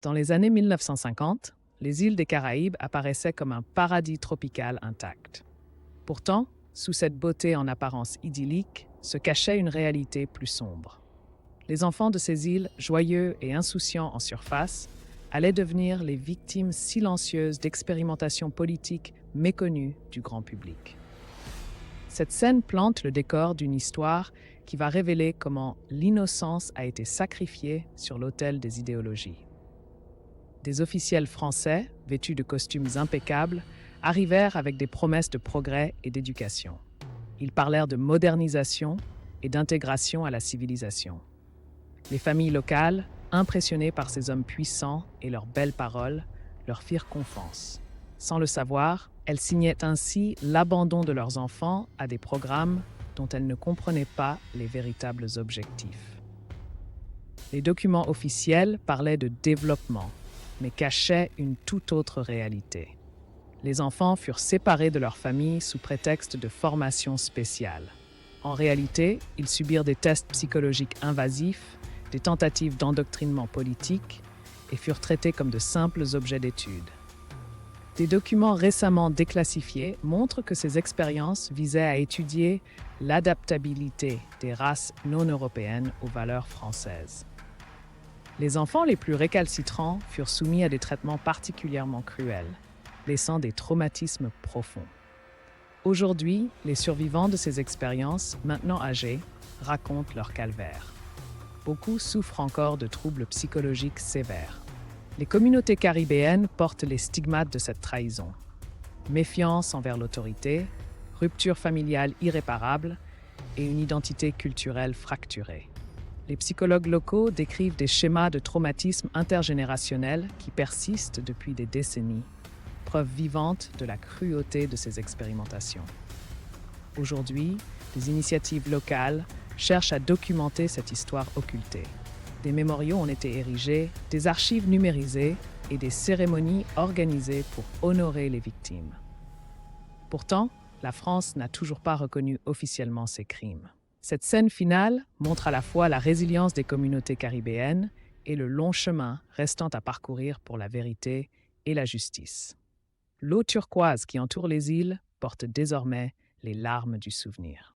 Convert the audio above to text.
Dans les années 1950, les îles des Caraïbes apparaissaient comme un paradis tropical intact. Pourtant, sous cette beauté en apparence idyllique, se cachait une réalité plus sombre. Les enfants de ces îles, joyeux et insouciants en surface, allaient devenir les victimes silencieuses d'expérimentations politiques méconnues du grand public. Cette scène plante le décor d'une histoire qui va révéler comment l'innocence a été sacrifiée sur l'autel des idéologies. Des officiels français, vêtus de costumes impeccables, arrivèrent avec des promesses de progrès et d'éducation. Ils parlèrent de modernisation et d'intégration à la civilisation. Les familles locales, impressionnées par ces hommes puissants et leurs belles paroles, leur firent confiance. Sans le savoir, elles signaient ainsi l'abandon de leurs enfants à des programmes dont elles ne comprenaient pas les véritables objectifs. Les documents officiels parlaient de développement, mais cachaient une toute autre réalité. Les enfants furent séparés de leur famille sous prétexte de formation spéciale. En réalité, ils subirent des tests psychologiques invasifs, des tentatives d'endoctrinement politique et furent traités comme de simples objets d'étude. Des documents récemment déclassifiés montrent que ces expériences visaient à étudier l'adaptabilité des races non européennes aux valeurs françaises. Les enfants les plus récalcitrants furent soumis à des traitements particulièrement cruels, laissant des traumatismes profonds. Aujourd'hui, les survivants de ces expériences, maintenant âgés, racontent leur calvaire. Beaucoup souffrent encore de troubles psychologiques sévères. Les communautés caribéennes portent les stigmates de cette trahison. Méfiance envers l'autorité, rupture familiale irréparable et une identité culturelle fracturée. Les psychologues locaux décrivent des schémas de traumatisme intergénérationnel qui persistent depuis des décennies, preuve vivante de la cruauté de ces expérimentations. Aujourd'hui, des initiatives locales cherchent à documenter cette histoire occultée. Des mémoriaux ont été érigés, des archives numérisées et des cérémonies organisées pour honorer les victimes. Pourtant, la France n'a toujours pas reconnu officiellement ces crimes. Cette scène finale montre à la fois la résilience des communautés caribéennes et le long chemin restant à parcourir pour la vérité et la justice. L'eau turquoise qui entoure les îles porte désormais les larmes du souvenir.